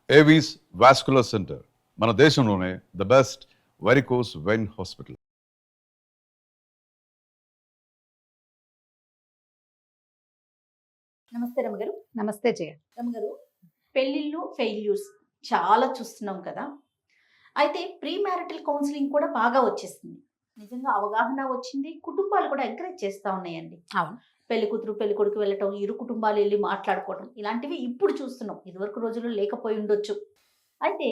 Avis vascular centre మన దేశంలోనే the best varicose vein hospital. నమస్తే రమగారు. నమస్తే జయ. రమగారు, పెళ్ళిళ్ళు ఫెయిల్యూర్స్ చాలా చూస్తున్నాం కదా. అయితే ప్రీ మ్యారిటల్ కౌన్సిలింగ్ కూడా బాగా వచ్చేసింది. నిజంగా అవగాహన వచ్చింది, కుటుంబాలు కూడా ఎంకరేజ్ చేస్తూ ఉన్నాయండి. అవును. పెళ్లి కూతురు పెళ్లి కొడుకు వెళ్ళటం, ఇరు కుటుంబాలు వెళ్ళి మాట్లాడుకోవడం, ఇలాంటివి ఇప్పుడు చూస్తున్నాం. ఇదివరకు రోజుల్లో లేకపోయి ఉండొచ్చు. అయితే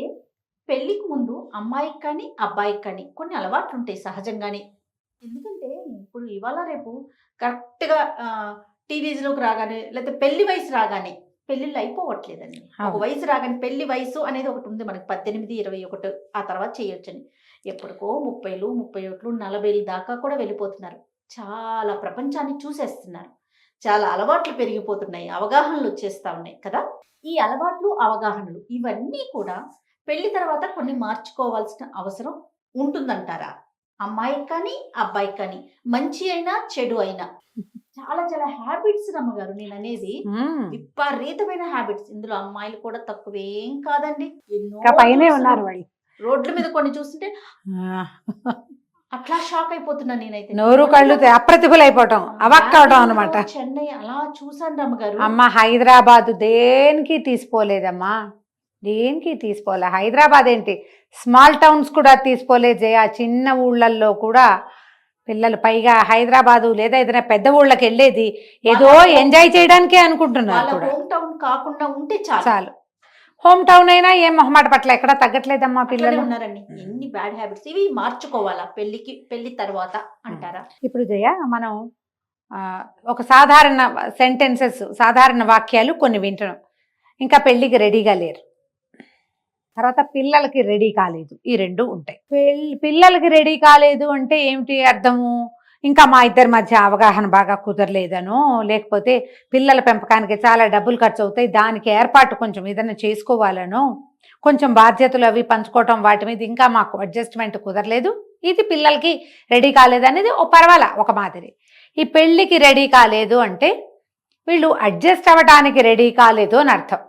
పెళ్లికి ముందు అమ్మాయికి కానీ అబ్బాయికి కానీ కొన్ని అలవాట్లు ఉంటాయి సహజంగానే. ఎందుకంటే ఇప్పుడు ఇవాళ రేపు కరెక్ట్గా టీనేజ్లోకి రాగానే, లేకపోతే పెళ్లి వయసు రాగానే పెళ్ళిళ్ళు అయిపోవట్లేదండి. ఒక వయసు రాగానే పెళ్లి వయసు అనేది ఒకటి ఉంది మనకి, 18, 21, ఆ తర్వాత చేయొచ్చని. ఎప్పటికో 30, 31, 40 దాకా కూడా వెళ్ళిపోతున్నారు. చాలా ప్రపంచాన్ని చూసేస్తున్నారు. చాలా అలవాట్లు పెరిగిపోతున్నాయి, అవగాహనలు వచ్చేస్తా ఉన్నాయి కదా. ఈ అలవాట్లు అవగాహనలు ఇవన్నీ కూడా పెళ్లి తర్వాత కొన్ని మార్చుకోవాల్సిన అవసరం ఉంటుందంటారా? అమ్మాయికి కానీ అబ్బాయికి కానీ, మంచి అయినా చెడు అయినా. చాలా చాలా హ్యాబిట్స్ రమ్మగారు నేను అనేది, విపరీతమైన హ్యాబిట్స్. ఇందులో అమ్మాయిలు కూడా తక్కువేం కాదండి. పైనే ఉన్నారు వాళ్ళు. రోడ్ల మీద కొన్ని చూస్తుంటే అట్లా షాక్ అయిపోతున్నా నేనైతే. నోరు కళ్ళు అప్రతిభులైపోవటం, అవక్క అవటం అనమాట. చెన్నై అలా చూసాను రమ్మగారు. అమ్మ హైదరాబాద్ దేనికి తీసుకోలేదమ్మా, దేనికి తీసుకోలే. హైదరాబాద్ ఏంటి, స్మాల్ టౌన్స్ కూడా తీసుకోలే జయ. చిన్న ఊళ్ళల్లో కూడా పిల్లలు, పైగా హైదరాబాదు లేదా ఏదైనా పెద్ద ఊళ్ళకి వెళ్ళేది ఏదో ఎంజాయ్ చేయడానికే అనుకుంటున్నారు. హోమ్ టౌన్ కాకుండా ఉంటే చాలు. హోమ్ టౌన్ అయినా ఏం మొహమాట పట్ల ఎక్కడా తగ్గట్లేదమ్మా పిల్లలు. ఉన్నారండి. ఎన్ని బ్యాడ్ హ్యాబిట్స్, ఇవి మార్చుకోవాలా పెళ్లి తర్వాత అంటారా? ఇప్పుడు జయ, మనం ఒక సాధారణ సెంటెన్సెస్, సాధారణ వాక్యాలు కొన్ని వింటున్నాం. ఇంకా పెళ్లికి రెడీగా లేరు, తర్వాత పిల్లలకి రెడీ కాలేదు, ఈ రెండు ఉంటాయి. పిల్లలకి రెడీ కాలేదు అంటే ఏమిటి అర్థము? ఇంకా మా ఇద్దరి మధ్య అవగాహన బాగా కుదరలేదనో, లేకపోతే పిల్లల పెంపకానికి చాలా డబ్బులు ఖర్చు అవుతాయి, దానికి ఏర్పాటు కొంచెం ఏదైనా చేసుకోవాలనో, కొంచెం బాధ్యతలు అవి పంచుకోవటం, వాటి మీద ఇంకా మాకు అడ్జస్ట్మెంట్ కుదరలేదు, ఇది పిల్లలకి రెడీ కాలేదు అనేది ఓ పర్వాలా ఒక మాదిరి. ఈ పెళ్ళికి రెడీ కాలేదు అంటే వీళ్ళు అడ్జస్ట్ అవ్వడానికి రెడీ కాలేదు అని అర్థం.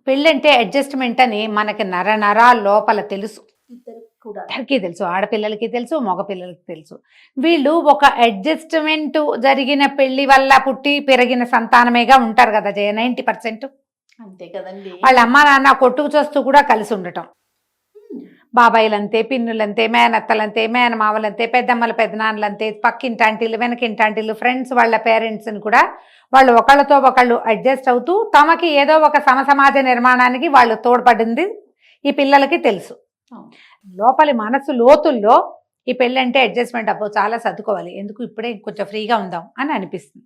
పెళ్ళంటే అడ్జస్ట్మెంట్ అని మనకి నరాల లోపల తెలుసు, ఇద్దరికి తెలుసు, ఆడపిల్లలకి తెలుసు, మగపిల్లలకి తెలుసు. వీళ్ళు ఒక అడ్జస్ట్మెంట్ జరిగిన పెళ్లి వల్ల పుట్టి పెరిగిన సంతానమేగా ఉంటారు కదా జయ, 90%. అంతే కదండి. వాళ్ళ అమ్మ నాన్న కొట్టుకు చూస్తూ కూడా కలిసి ఉండటం. బాబాయిలంతే, పిన్నులంతే, మేనత్తలంతే, మేనమావలంతే, పెద్దమ్మల పెద్దనాన్నలంతే, పక్కింటాంటీలు, వెనకింటాంటీలు, ఫ్రెండ్స్, వాళ్ళ పేరెంట్స్ని కూడా వాళ్ళు ఒకళ్ళతో ఒకళ్ళు అడ్జస్ట్ అవుతూ తమకి ఏదో ఒక సమసమాజ నిర్మాణానికి వాళ్ళు తోడ్పడింది ఈ పిల్లలకి తెలుసు. లోపలి మనసు లోతుల్లో ఈ పెళ్ళంటే అడ్జస్ట్మెంట్ అబ్బో చాలా సర్దుకోవాలి, ఎందుకు ఇప్పుడే కొంచెం ఫ్రీగా ఉందాం అని అనిపిస్తుంది.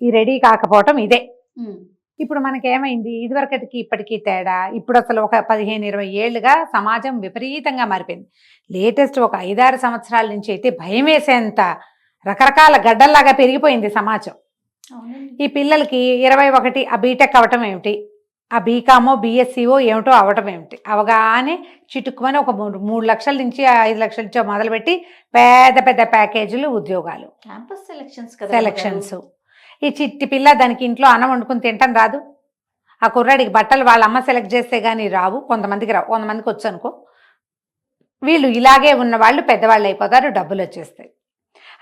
ఈ రెడీ కాకపోవటం ఇదే. ఇప్పుడు మనకేమైంది, ఇదివరకటికి ఇప్పటికీ తేడా. ఇప్పుడు అసలు ఒక 15-20 ఏళ్ళుగా సమాజం విపరీతంగా మారిపోయింది. లేటెస్ట్ ఒక 5-6 సంవత్సరాల నుంచి అయితే భయం వేసేంత రకరకాల గడ్డల్లాగా పెరిగిపోయింది సమాజం. ఈ పిల్లలకి 21 ఆ బీటెక్ అవటం ఏమిటి, ఆ బీకామో బీఎస్సీఓ ఏమిటో అవటం ఏమిటి, అవగానే చిటుక్కుమని ఒక 3 లక్షల నుంచి 5 లక్షల నుంచో మొదలుపెట్టి పెద్ద పెద్ద ప్యాకేజీలు, ఉద్యోగాలు, క్యాంపస్ సెలక్షన్స్. ఈ చిట్టి పిల్ల దానికి ఇంట్లో అన్నం వండుకుని తింటాం రాదు. ఆ కుర్రాడికి బట్టలు వాళ్ళ అమ్మ సెలెక్ట్ చేస్తే కానీ రావు, కొంతమందికి రావు, కొంతమందికి వచ్చు అనుకో. వీళ్ళు ఇలాగే ఉన్న వాళ్ళు పెద్దవాళ్ళు అయిపోతారు, డబ్బులు వచ్చేస్తాయి.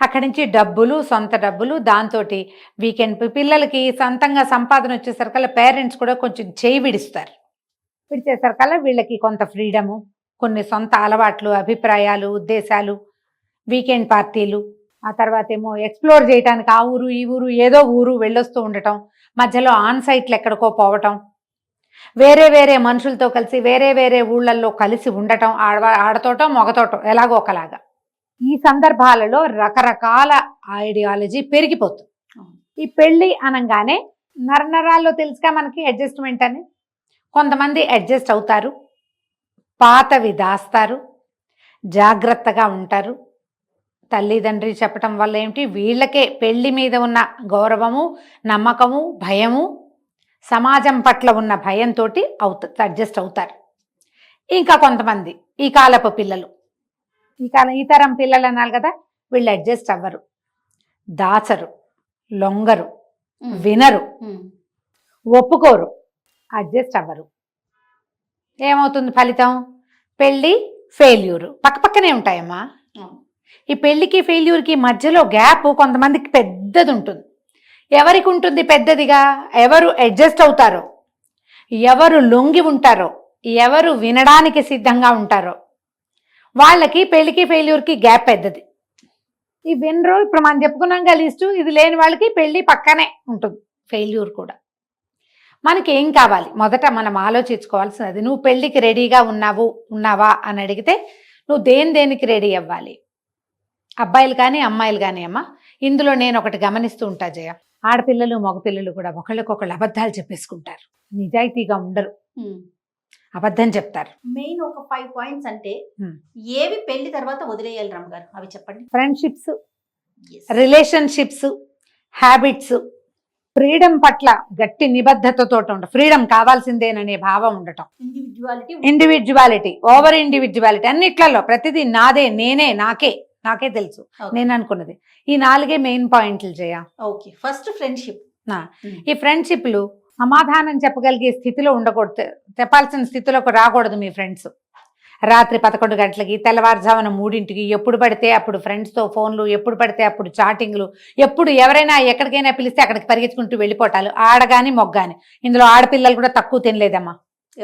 అక్కడి నుంచి డబ్బులు, సొంత డబ్బులు, దాంతో వీకెండ్ పిల్లలకి సొంతంగా సంపాదన వచ్చేసరికల్లా పేరెంట్స్ కూడా కొంచెం చేయి విడిస్తారు. విడిచేసరికల్లా వీళ్ళకి కొంత ఫ్రీడము, కొన్ని సొంత అలవాట్లు, అభిప్రాయాలు, ఉద్దేశాలు, వీకెండ్ పార్టీలు, ఆ తర్వాత ఏమో ఎక్స్ప్లోర్ చేయడానికి ఆ ఊరు ఈ ఊరు ఏదో ఊరు వెళ్ళొస్తూ ఉండటం, మధ్యలో ఆన్ సైట్లు ఎక్కడికో పోవటం, వేరే వేరే మనుషులతో కలిసి వేరే వేరే ఊళ్ళల్లో కలిసి ఉండటం, ఆడతోటో మగతోటో ఎలాగో ఒకలాగా. ఈ సందర్భాలలో రకరకాల ఐడియాలజీ పెరిగిపోతుంది. ఈ పెళ్ళి అనగానే నరనరాల్లో తెలుసుగా మనకి అడ్జస్ట్మెంట్ అని. కొంతమంది అడ్జస్ట్ అవుతారు, పాతవి దాస్తారు, జాగ్రత్తగా ఉంటారు. తల్లిదండ్రి చెప్పటం వల్ల ఏమిటి, వీళ్ళకే పెళ్లి మీద ఉన్న గౌరవము, నమ్మకము, భయము, సమాజం పట్ల ఉన్న భయంతో అడ్జస్ట్ అవుతారు. ఇంకా కొంతమంది ఈ కాలపు పిల్లలు, ఈ తరం పిల్లలు అన్నారు కదా, వీళ్ళు అడ్జస్ట్ అవ్వరు, దాచరు, లొంగరు, వినరు, ఒప్పుకోరు, అడ్జస్ట్ అవ్వరు. ఏమవుతుంది ఫలితం? పెళ్ళి ఫెయిల్యూర్. పక్కనే ఉంటాయమ్మా. ఈ పెళ్లికి ఫెయిల్యూర్కి మధ్యలో గ్యాప్ కొంతమందికి పెద్దది ఉంటుంది. ఎవరికి ఉంటుంది పెద్దదిగా? ఎవరు అడ్జస్ట్ అవుతారో, ఎవరు లొంగి ఉంటారో, ఎవరు వినడానికి సిద్ధంగా ఉంటారో వాళ్ళకి పెళ్లికి ఫెయిల్యూర్కి గ్యాప్ పెద్దది. ఈ వినరు, ఇప్పుడు మనం చెప్పుకున్నాం లిస్టు, ఇది లేని వాళ్ళకి పెళ్లి పక్కనే ఉంటుంది, ఫెయిల్యూర్ కూడా. మనకి ఏం కావాలి? మొదట మనం ఆలోచించుకోవాల్సినది, నువ్వు పెళ్లికి రెడీగా ఉన్నావా అని అడిగితే నువ్వు దేనికి రెడీ అవ్వాలి? అబ్బాయిలు కానీ అమ్మాయిలు కానీ అమ్మా, ఇందులో నేను ఒకటి గమనిస్తూ ఉంటా జయ, ఆడపిల్లలు మగపిల్లలు కూడా ఒకళ్ళకొకళ్ళు అబద్ధాలు చెప్పేసుకుంటారు, నిజాయితీగా ఉండరు, అబద్ధం చెప్తారు. మెయిన్ ఒక 5 పాయింట్స్ అంటే ఏవి పెళ్లి తర్వాత వదిలేయాలి రమ్మగారు, అవి చెప్పండి. ఫ్రెండ్షిప్స్, రిలేషన్షిప్స్, హ్యాబిట్స్, ఫ్రీడమ్ పట్ల గట్టి నిబద్ధతతో ఉండటం, ఫ్రీడమ్ కావాల్సిందేననే భావం ఉండటం, ఇండివిజువాలిటీ, ఓవర్ ఇండివిజువాలిటీ, అన్నిట్లలో ప్రతిదీ నాదే, నాకే తెలుసు, నేను అనుకున్నది. ఈ 4 మెయిన్ పాయింట్లు చేయ. Okay, first friendship. ఈ ఫ్రెండ్షిప్లు సమాధానం చెప్పగలిగే స్థితిలో ఉండకూడదు, చెప్పాల్సిన స్థితిలోకి రాకూడదు. మీ ఫ్రెండ్స్ రాత్రి 11 గంటలకి, తెల్లవారుజామున 3ంటికి, ఎప్పుడు పడితే అప్పుడు ఫ్రెండ్స్తో ఫోన్లు, ఎప్పుడు పడితే అప్పుడు చాటింగ్లు, ఎప్పుడు ఎవరైనా ఎక్కడికైనా పిలిస్తే అక్కడికి పరిగెత్తుకుంటూ వెళ్ళిపోటాలు, ఆడగాని మొగ్గాని. ఇందులో ఆడపిల్లలు కూడా తక్కువ తినలేదమ్మా.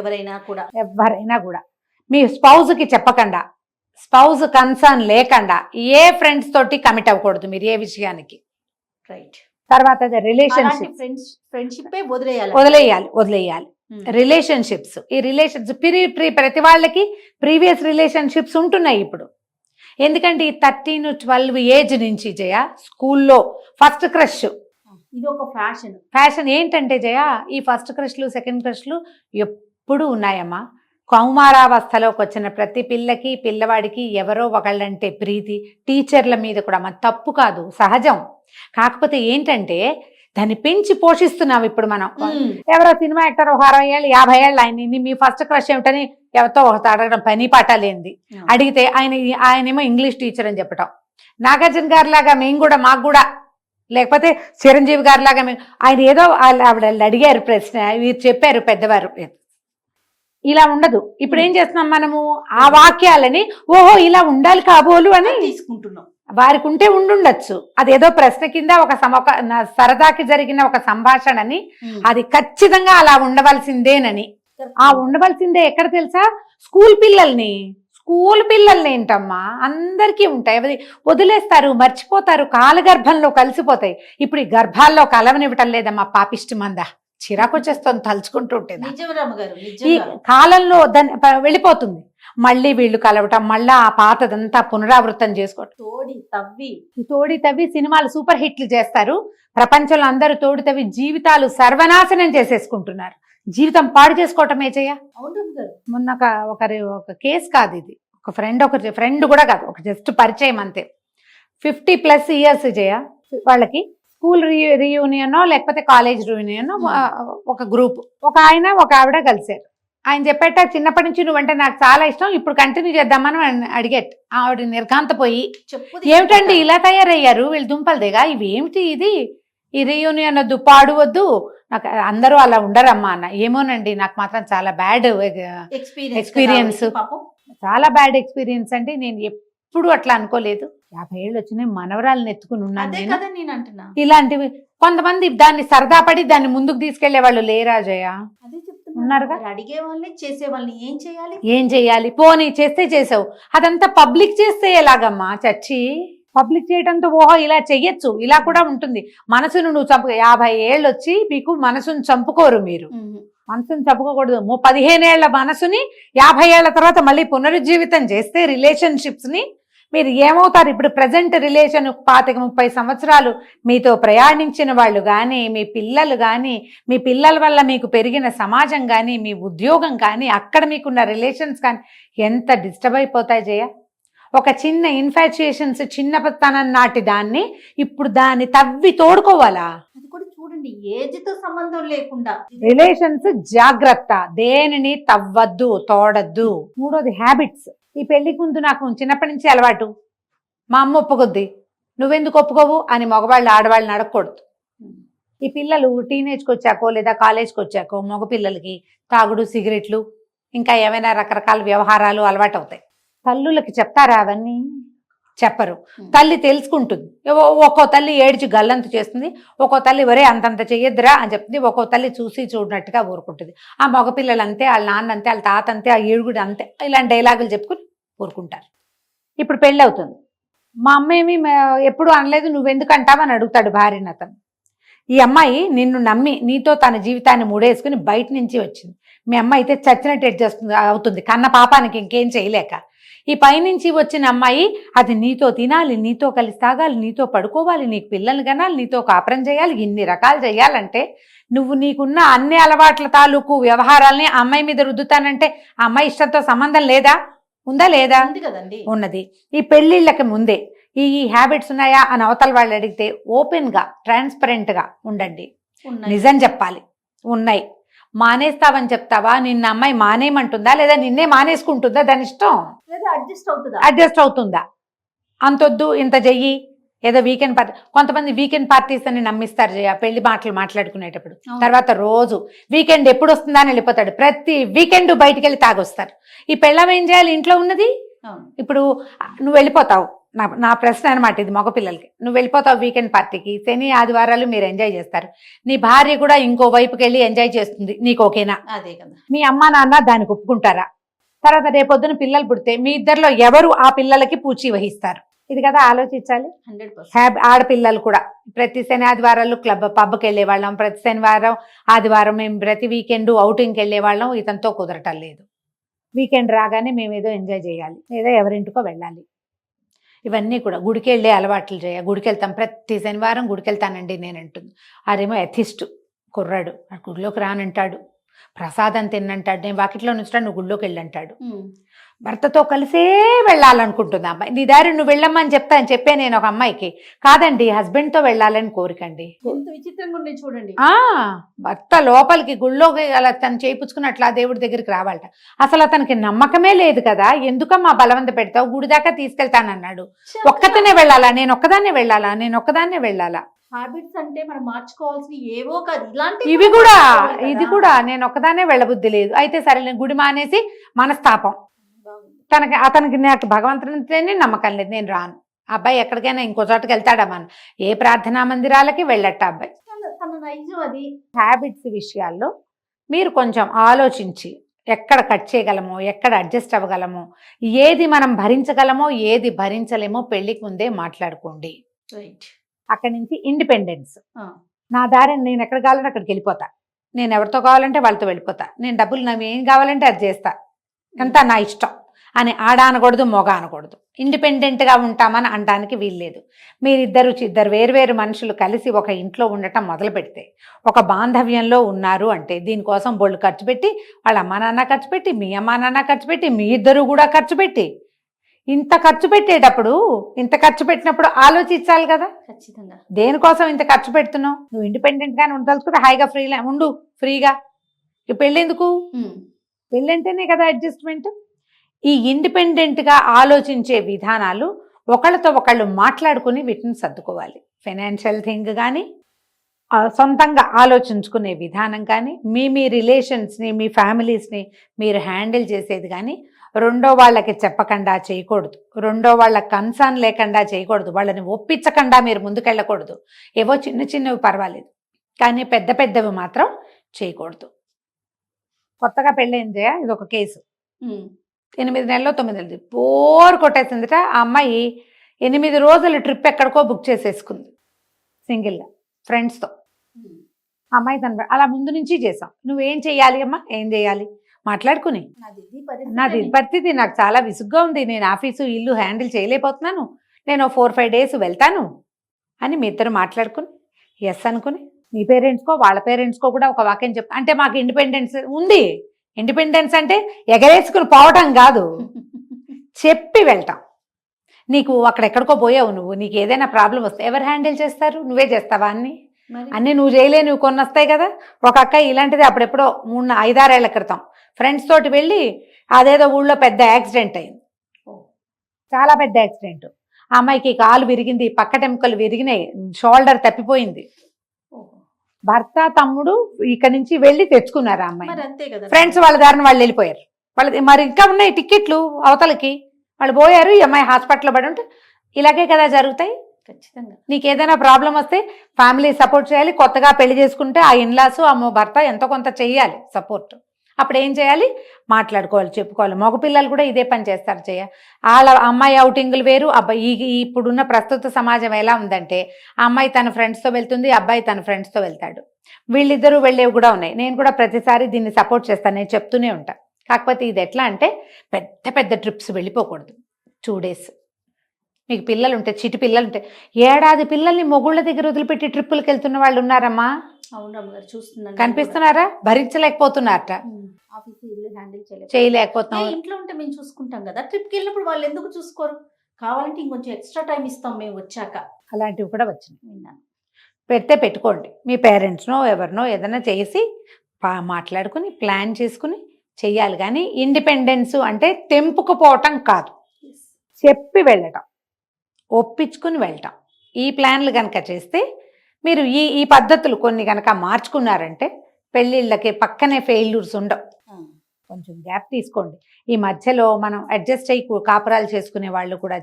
ఎవరైనా కూడా మీ స్పౌజ్కి చెప్పకుండా, స్పౌజ్ కన్సర్న్ లేకుండా ఏ ఫ్రెండ్స్ తోటి కమిట్ అవ్వకూడదు మీరు ఏ విషయానికి. రైట్. తర్వాత రిలేషన్షిప్, వదిలేయాలి. రిలేషన్షిప్స్, ఈ రిలేషన్స్ ప్రతి వాళ్ళకి ప్రీవియస్ రిలేషన్షిప్స్ ఉంటున్నాయి ఇప్పుడు. ఎందుకంటే ఈ 13-12 ఏజ్ నుంచి జయ స్కూల్లో ఫస్ట్ క్రష్, ఇది ఒక ఫ్యాషన్. ఏంటంటే జయ, ఈ ఫస్ట్ క్రష్లు, సెకండ్ క్రష్లు ఎప్పుడు ఉన్నాయమ్మా. కౌమారావస్థలోకి వచ్చిన ప్రతి పిల్లకి, పిల్లవాడికి ఎవరో ఒకళ్ళంటే ప్రీతి, టీచర్ల మీద కూడా. మన తప్పు కాదు, సహజం. కాకపోతే ఏంటంటే దాన్ని పెంచి పోషిస్తున్నాం ఇప్పుడు మనం. ఎవరో సినిమా యాక్టర్ ఒక 60 ఏళ్ళు 50 ఏళ్ళు ఆయన, మీ ఫస్ట్ క్రష్ ఏమిటని ఎవరితో ఒకటి అడగడం, పని పాట లేనిది. అడిగితే ఆయనేమో ఇంగ్లీష్ టీచర్ అని చెప్పటం. నాగార్జున గారి లాగా మాకు కూడా, లేకపోతే చిరంజీవి గారి లాగా ఆయన ఏదో ఆవిడ అడిగారు ప్రశ్న, వీరు చెప్పారు పెద్దవారు. ఇలా ఉండదు. ఇప్పుడు ఏం చేస్తున్నాం మనము? ఆ వాక్యాలని ఓహో ఇలా ఉండాలి కాబోలు అని తీసుకుంటున్నాం. వారికి ఉంటే ఉండుండొచ్చు, అదేదో ప్రశ్న కింద ఒక సరదాకి జరిగిన ఒక సంభాషణని, అది ఖచ్చితంగా అలా ఉండవలసిందేనని. ఆ ఉండవలసిందే ఎక్కడ తెలుసా? స్కూల్ పిల్లల్ని ఏంటమ్మా, అందరికీ ఉంటాయి, వదిలేస్తారు, మర్చిపోతారు, కాలగర్భంలో కలిసిపోతాయి. ఇప్పుడు ఈ గర్భాల్లో కలవనివ్వటం లేదమ్మా, పాపిష్టి మంద. చిరాకు వచ్చేస్తుంది తలుచుకుంటూ ఉంటుంది. ఈ కాలంలో దాన్ని వెళ్ళిపోతుంది. మళ్ళీ వీళ్ళు కలవటం, మళ్ళీ ఆ పాతదంతా పునరావృతం చేసుకోవటం. తోడి తవ్వి సినిమాలు సూపర్ హిట్లు చేస్తారు. ప్రపంచంలో అందరూ తోడి తవ్వి జీవితాలు సర్వనాశనం చేసేసుకుంటున్నారు. జీవితం పాడు చేసుకోవటమే చేయ. మొన్న ఒక కేసు కాదు ఇది, ఒక ఫ్రెండ్ కూడా కాదు, ఒక జస్ట్ పరిచయం అంతే. 50+ ఇయర్స్ చేయ, వాళ్ళకి స్కూల్ రీయూనియనో లేకపోతే కాలేజ్ రీయూనియనో ఒక గ్రూప్, ఒక ఆయన ఒక ఆవిడ కలిశారు. ఆయన చెప్పేట, చిన్నప్పటి నుంచి నువ్వంటే నాకు చాలా ఇష్టం, ఇప్పుడు కంటిన్యూ చేద్దామని అడిగేట్. ఆవిడ నిర్ఘాంతపోయి, ఏమిటండి ఇలా తయారయ్యారు వీళ్ళు దుంపలదేగా, ఇవి ఏమిటి, ఇది ఈ రీయూనియన్ వద్దు, పాడు వద్దు, నాకు అందరూ అలా ఉండరమ్మా అన్న. ఏమోనండి, నాకు మాత్రం చాలా బ్యాడ్ ఎక్స్పీరియన్స్, చాలా బ్యాడ్ ఎక్స్పీరియన్స్ అండి. నేను ఎప్పుడు అట్లా అనుకోలేదు. 50 ఏళ్ళు వచ్చినాయి, మనవరాలను ఎత్తుకుని ఉన్నాను నేను. ఇలాంటివి కొంతమంది దాన్ని సరదా పడి దాన్ని ముందుకు తీసుకెళ్లే వాళ్ళు లేరా జయ? ఉన్నారుగా. అడిగే వాళ్ళని, చేసే వాళ్ళని ఏం చేయాలి? పోనీ చేస్తే చేసావు, అదంతా పబ్లిక్ చేస్తే ఎలాగమ్మా? చచ్చి పబ్లిక్ చేయడంతో ఓహో ఇలా చెయ్యొచ్చు, ఇలా కూడా ఉంటుంది. మనసును నువ్వు 50 ఏళ్ళు వచ్చి మీకు మనసును చంపుకోరు మీరు. మనసును చంపుకోకూడదు. 15 ఏళ్ల మనసుని 50 ఏళ్ల తర్వాత మళ్ళీ పునరుజ్జీవితం చేస్తే రిలేషన్షిప్స్ ని మీరు ఏమవుతారు? ఇప్పుడు ప్రజెంట్ రిలేషన్ 25-30 సంవత్సరాలు మీతో ప్రయాణించిన వాళ్ళు కానీ, మీ పిల్లలు కానీ, మీ పిల్లల వల్ల మీకు పెరిగిన సమాజం కానీ, మీ ఉద్యోగం కానీ, అక్కడ మీకున్న రిలేషన్స్ కానీ ఎంత డిస్టర్బ్ అయిపోతాయి జయ. ఒక చిన్న ఇన్ఫాచ్యుయేషన్స్, చిన్నతనం నాటి దాన్ని ఇప్పుడు దాన్ని తవ్వి తోడుకోవాలా? అది కూడా చూడండి, ఏజ్ తో సంబంధం లేకుండా రిలేషన్స్ జాగ్రత్త, దేనిని తవ్వద్దు, తోడద్దు. మూడోది హ్యాబిట్స్. ఈ పెళ్లికి ముందు నాకు చిన్నప్పటి నుంచి అలవాటు, మా అమ్మ ఒప్పుకొద్ది, నువ్వెందుకు ఒప్పుకోవు అని మగవాళ్ళు ఆడవాళ్ళని అడగకూడదు. ఈ పిల్లలు టీనేజ్కి వచ్చాకో లేదా కాలేజ్కి వచ్చాకో మగపిల్లలకి తాగుడు, సిగరెట్లు, ఇంకా ఏమైనా రకరకాల వ్యవహారాలు అలవాటు అవుతాయి. తల్లులకి చెప్తారా అవన్నీ? చెప్పరు. తల్లి తెలుసుకుంటుంది. ఒక్కో తల్లి ఏడిచి గల్లంత చేస్తుంది, ఒక్కో తల్లి వరే అంతంత చెయ్యొద్దురా అని చెప్తుంది, ఒక్కో తల్లి చూసి చూడనట్టుగా ఊరుకుంటుంది. ఆ మగపిల్లలు అంతే, వాళ్ళ నాన్న అంతే, వాళ్ళ తాత అంతే, ఆ ఏడుగుడు అంతే, ఇలాంటి డైలాగులు చెప్పుకుని ఊరుకుంటారు. ఇప్పుడు పెళ్ళి అవుతుంది. మా అమ్మ ఏమి ఎప్పుడు అనలేదు, నువ్వెందుకు అంటావని అడుగుతాడు భార్యని అతను. ఈ అమ్మాయి నిన్ను నమ్మి నీతో తన జీవితాన్ని ముడేసుకుని బయట నుంచి వచ్చింది. మీ అమ్మ అయితే చచ్చినట్టు ఎడ్జేస్తుంది అవుతుంది కన్న పాపానికి ఇంకేం చేయలేక. ఈ పైనుంచి వచ్చిన అమ్మాయి అది నీతో తినాలి, నీతో కలిసి తాగాలి, నీతో పడుకోవాలి, నీకు పిల్లల్ని కనాలి, నీతో కాపురం చేయాలి, ఇన్ని రకాలు చేయాలంటే నువ్వు నీకున్న అన్ని అలవాట్ల తాలూకు వ్యవహారాలని ఆ అమ్మాయి మీద రుద్దుతానంటే ఆ అమ్మాయి ఇష్టంతో సంబంధం లేదా? ఉందా లేదా? ఉంది కదండి. ఉన్నది. ఈ పెళ్ళిళ్ళకి ముందే ఈ హ్యాబిట్స్ ఉన్నాయా అని అవతల వాళ్ళు అడిగితే ఓపెన్గా ట్రాన్స్పరెంట్గా ఉండండి, నిజం చెప్పాలి. ఉన్నాయి. మానేస్తావని చెప్తావా? నిన్న అమ్మాయి మానేయమంటుందా లేదా నిన్నే మానేసుకుంటుందా? దాని ఇష్టం. అడ్జస్ట్ అవుతుందా? అంతొద్దు ఇంత చెయ్యి, ఏదో వీకెండ్ పార్టీ. కొంతమంది వీకెండ్ పార్టీస్ అని నమ్మిస్తారు జయ, పెళ్లి మాటలు మాట్లాడుకునేటప్పుడు. తర్వాత రోజు వీకెండ్ ఎప్పుడు వస్తుందా అని వెళ్ళిపోతాడు. ప్రతి వీకెండ్ బయటికి వెళ్ళి తాగొస్తారు. ఈ పెళ్ళం ఏం చేయాలి? ఇంట్లో ఉన్నది. ఇప్పుడు నువ్వు వెళ్ళిపోతావు, నా ప్రశ్న అనమాట ఇది మగపిల్లలకి. నువ్వు వెళ్ళిపోతావు వీకెండ్ పార్టీకి, శని ఆదివారాలు మీరు ఎంజాయ్ చేస్తారు. నీ భార్య కూడా ఇంకో వైపుకి వెళ్ళి ఎంజాయ్ చేస్తుంది, నీకు ఓకేనా? అదే కదా. మీ అమ్మా నాన్న దానికి ఒప్పుకుంటారా? తర్వాత రేపొద్దున పిల్లలు పుడితే మీ ఇద్దరిలో ఎవరు ఆ పిల్లలకి పూచి వహిస్తారు? ఇది కదా ఆలోచించాలి. 100%. ఆడపిల్లలు కూడా ప్రతి శని ఆదివారాలు పబ్కి వెళ్ళే వాళ్ళం, ప్రతి శనివారం ఆదివారం మేము ప్రతి వీకెండ్ అవుటింగ్కి వెళ్ళే వాళ్ళం. ఇతనితో కుదరటం లేదు. వీకెండ్ రాగానే మేము ఏదో ఎంజాయ్ చేయాలి, లేదా ఎవరింటికో వెళ్ళాలి. ఇవన్నీ కూడా గుడికి వెళ్ళే అలవాట్లు చేయ. గుడికి వెళ్తాం, ప్రతి శనివారం గుడికి వెళ్తానండి నేను అంటుంది. అదేమో ఎథిస్ట్ కుర్రాడు, గుడిలోకి రానంటాడు, ప్రసాదం తిన్నంటాడు, నేను వాకిట్లో నుంచుతాడు, నువ్వు గుడిలోకి వెళ్ళంటాడు. భర్తతో కలిసే వెళ్ళాలనుకుంటుంది అమ్మాయి. నీ దారి నువ్వు వెళ్ళమ్మని చెప్పే నేను ఒక అమ్మాయికి, కాదండి హస్బెండ్తో వెళ్ళాలని కోరికండి. విచిత్రంగా ఉండే చూడండి. భర్త లోపలికి గుళ్ళోకి అలా తను చేయించుకున్నట్లు ఆ దేవుడి దగ్గరికి రావాలట. అసలు అతనికి నమ్మకమే లేదు కదా, ఎందుకమ్మా బలవంత పెడతావు, గుడి దాకా తీసుకెళ్తానన్నాడు. ఒక్కతనే వెళ్ళాలా, నేను ఒక్కదాన్నే వెళ్ళాలా? హ్యాబిట్స్ అంటే మనం మార్చుకోవాల్సిన ఏవో కాదు, ఇలాంటి ఇవి కూడా. ఇది కూడా నేను ఒక్కదాన్నే వెళ్ళబుద్ధి లేదు. అయితే సరే నేను గుడి మానేసి మనస్తాపం. అతనికి నాకు భగవంతునితోనే నమ్మకం లేదు, నేను రాను. అబ్బాయి ఎక్కడికైనా ఇంకో చోటకి వెళ్తాడమ్మా, ఏ ప్రార్థనా మందిరాలకి వెళ్ళట అబ్బాయి. అది హ్యాబిట్స్ విషయాల్లో మీరు కొంచెం ఆలోచించి ఎక్కడ కట్ చేయగలమో, ఎక్కడ అడ్జస్ట్ అవ్వగలమో, ఏది మనం భరించగలమో, ఏది భరించలేమో పెళ్లికి ముందే మాట్లాడుకోండి. అక్కడి నుంచి ఇండిపెండెన్స్. నా దారి నేను ఎక్కడ కావాలంటే అక్కడికి వెళ్ళిపోతా, నేను ఎవరితో కావాలంటే వాళ్ళతో వెళ్ళిపోతా, నేను డబ్బులు నాకు ఏం కావాలంటే అది చేస్తా, అంతా నా ఇష్టం అని ఆడ అనకూడదు, మొగ అనకూడదు. ఇండిపెండెంట్గా ఉంటామని అనడానికి వీల్లేదు. ఇద్దరు వేరువేరు మనుషులు కలిసి ఒక ఇంట్లో ఉండటం మొదలు పెడితే, ఒక బాంధవ్యంలో ఉన్నారు అంటే దీనికోసం బొళ్ళు ఖర్చు పెట్టి, వాళ్ళ అమ్మా నాన్న ఖర్చు పెట్టి, మీ అమ్మా నాన్న ఖర్చు పెట్టి, మీ ఇద్దరు కూడా ఖర్చు పెట్టి, ఇంత ఖర్చు పెట్టినప్పుడు ఆలోచించాలి కదా. ఖచ్చితంగా దేనికోసం ఇంత ఖర్చు పెడుతున్నావు? నువ్వు ఇండిపెండెంట్గానే ఉండదలుచుకుంటే హాయిగా ఉండు, ఫ్రీగా. పెళ్ళి ఎందుకు? పెళ్ళి అంటేనే కదా అడ్జస్ట్మెంట్. ఈ ఇండిపెండెంట్గా ఆలోచించే విధానాలు ఒకళ్ళతో ఒకళ్ళు మాట్లాడుకుని వీటిని సర్దుకోవాలి. ఫైనాన్షియల్ థింగ్ కానీ, సొంతంగా ఆలోచించుకునే విధానం కానీ, మీ రిలేషన్స్ని, మీ ఫ్యామిలీస్ని మీరు హ్యాండిల్ చేసేది కానీ రెండో వాళ్ళకి చెప్పకుండా చేయకూడదు, రెండో వాళ్ళ కన్సర్న్ లేకుండా చేయకూడదు, వాళ్ళని ఒప్పించకుండా మీరు ముందుకెళ్ళకూడదు. ఏవో చిన్నవి పర్వాలేదు, కానీ పెద్దవి మాత్రం చేయకూడదు. కొత్తగా పెళ్ళైంది, ఇది ఒక కేసు. 8 నెలలు 9 నెలలు బోర్ కొట్టేసిందిట. ఆ అమ్మాయి 8 రోజుల ట్రిప్ ఎక్కడికో బుక్ చేసేసుకుంది సింగిల్గా ఫ్రెండ్స్తో. అమ్మాయి తను అలా ముందు నుంచి చేసాం. నువ్వేం చెయ్యాలి అమ్మా, ఏం చేయాలి మాట్లాడుకుని, నాది పరిస్థితి, నాకు చాలా విసుగ్గా ఉంది, నేను ఆఫీసు ఇల్లు హ్యాండిల్ చేయలేకపోతున్నాను, నేను 4-5 డేస్ వెళ్తాను అని మీ ఇద్దరు మాట్లాడుకుని ఎస్ అనుకుని మీ పేరెంట్స్కో వాళ్ళ పేరెంట్స్కో కూడా ఒక వాక్యం చెప్తా. అంటే మాకు ఇండిపెండెన్స్ ఉంది. ఇండిపెండెన్స్ అంటే ఎగరేసుకుని పోవటం కాదు, చెప్పి వెళ్తాం. నీకు అక్కడెక్కడికో పోయావు, నీకు ఏదైనా ప్రాబ్లం వస్తే ఎవరు హ్యాండిల్ చేస్తారు? నువ్వే చేస్తావా? అన్నీ నువ్వు చేయలే, నువ్వు కొన్ని వస్తాయి కదా. ఒక అక్క ఇలాంటిది అప్పుడెప్పుడో 3-5-6 ఏళ్ల క్రితం ఫ్రెండ్స్ తోటి వెళ్ళి అదేదో ఊళ్ళో పెద్ద యాక్సిడెంట్ అయింది, చాలా పెద్ద యాక్సిడెంట్. ఆ అమ్మాయికి కాలు విరిగింది, పక్కటెముకలు విరిగినాయి, షోల్డర్ తప్పిపోయింది. భర్త తమ్ముడు ఇక్కడి నుంచి వెళ్ళి తెచ్చుకున్నారు ఆ అమ్మాయి. ఫ్రెండ్స్ వాళ్ళ దారిని వాళ్ళు వెళ్ళిపోయారు. వాళ్ళది మరి ఇంకా ఉన్నాయి టికెట్లు అవతలకి, వాళ్ళు పోయారు, ఈ అమ్మాయి హాస్పిటల్లో పడి ఉంటే ఇలాగే కదా జరుగుతాయి. ఖచ్చితంగా. నీకు ఏదైనా ప్రాబ్లం వస్తే ఫ్యామిలీ సపోర్ట్ చేయాలి, కొత్తగా పెళ్లి చేసుకుంటే ఆ ఇన్లాస్ అమ్మో భర్త ఎంతో కొంత చెయ్యాలి సపోర్ట్. అప్పుడు ఏం చేయాలి, మాట్లాడుకోవాలి, చెప్పుకోవాలి. మగపిల్లలు కూడా ఇదే పని చేస్తారు. వాళ్ళ అమ్మాయి అవుటింగులు వేరు, అబ్బాయి ఇప్పుడున్న ప్రస్తుత సమాజం ఎలా ఉందంటే ఆ అమ్మాయి తన ఫ్రెండ్స్తో వెళ్తుంది, అబ్బాయి తన ఫ్రెండ్స్తో వెళ్తాడు. వీళ్ళిద్దరూ వెళ్ళేవి కూడా ఉన్నాయి. నేను కూడా ప్రతిసారి దీన్ని సపోర్ట్ చేస్తాను, నేను చెప్తూనే ఉంటాను. కాకపోతే ఇది ఎట్లా అంటే పెద్ద పెద్ద ట్రిప్స్ వెళ్ళిపోకూడదు. 2 days మీకు పిల్లలు ఉంటే, చిటి పిల్లలు ఉంటే, ఏడాది పిల్లల్ని మొగుళ్ళ దగ్గర వదిలిపెట్టి ట్రిప్పులకు వెళ్తున్న వాళ్ళు ఉన్నారమ్మా. అవును రమ్మగారు, చూస్తున్నాను. కనిపిస్తున్నారా? భరించలేకపోతున్నారట, ఆఫీస్ ఇల్లు హ్యాండిల్ చేయలేకపోతున్నాం. ఇంట్లో ఉంటే మేము చూసుకుంటాం కదా, ట్రిప్కి వెళ్ళినప్పుడు వాళ్ళు ఎందుకు చూసుకోరు? కావాలంటే ఇంకొంచెం ఎక్స్ట్రా టైం ఇస్తాం మేము వచ్చాక. అలాంటివి కూడా వచ్చినాయి. విన్నాను. పెట్టుకోండి, మీ పేరెంట్స్నో ఎవరినో ఏదైనా చేసి మాట్లాడుకుని ప్లాన్ చేసుకుని చెయ్యాలి. కానీ ఇండిపెండెన్స్ అంటే తెంపుకుపోవటం కాదు, చెప్పి వెళ్ళటం, ఒప్పించుకుని వెళ్ళటం. ఈ ప్లాన్లు కనుక చేస్తే మీరు ఈ పద్ధతులు కొన్ని కనుక మార్చుకున్నారంటే పెళ్ళిళ్ళకి పక్కనే ఫెయిల్యూర్స్ ఉండవు. కొంచెం గ్యాప్ తీసుకోండి. ఈ మధ్యలో మనం అడ్జస్ట్ అయ్యి కాపురాలు చేసుకునే వాళ్ళు కూడా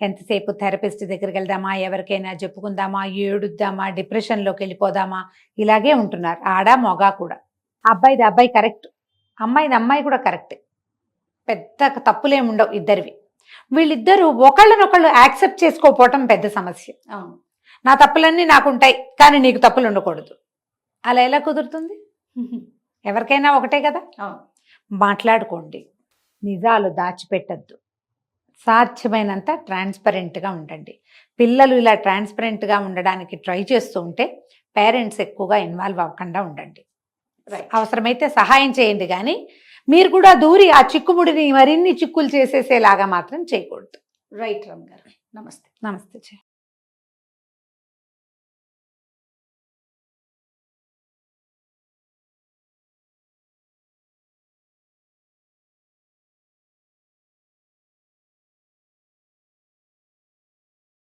ఎంతసేపు థెరపిస్ట్ దగ్గరికి వెళ్దామా, ఎవరికైనా చెప్పుకుందామా, ఏడుద్దామా, డిప్రెషన్లోకి వెళ్ళిపోదామా, ఇలాగే ఉంటున్నారు. ఆడ మొగ కూడా. అబ్బాయిది అబ్బాయి కరెక్ట్, అమ్మాయిది అమ్మాయి కూడా కరెక్టే, పెద్ద తప్పులేమి ఉండవు ఇద్దరివి. వీళ్ళిద్దరూ ఒకళ్ళనొకళ్ళు యాక్సెప్ట్ చేసుకోకపోవటం పెద్ద సమస్య. అవును, నా తప్పులన్నీ నాకుంటాయి కానీ నీకు తప్పులు ఉండకూడదు, అలా ఎలా కుదురుతుంది? ఎవరికైనా ఒకటే కదా. అవును. మాట్లాడుకోండి, నిజాలు దాచిపెట్టద్దు, సాధ్యమైనంత ట్రాన్స్పరెంట్గా ఉండండి. పిల్లలు ఇలా ట్రాన్స్పరెంట్గా ఉండడానికి ట్రై చేస్తూ ఉంటే పేరెంట్స్ ఎక్కువగా ఇన్వాల్వ్ అవ్వకుండా ఉండండి. అవసరమైతే సహాయం చేయండి, కానీ మీరు కూడా దూరి ఆ చిక్కుముడిని మరిన్ని చిక్కులు చేసేసేలాగా మాత్రం చేయకూడదు. రైట్ రమ్ గారు, నమస్తే. నమస్తే.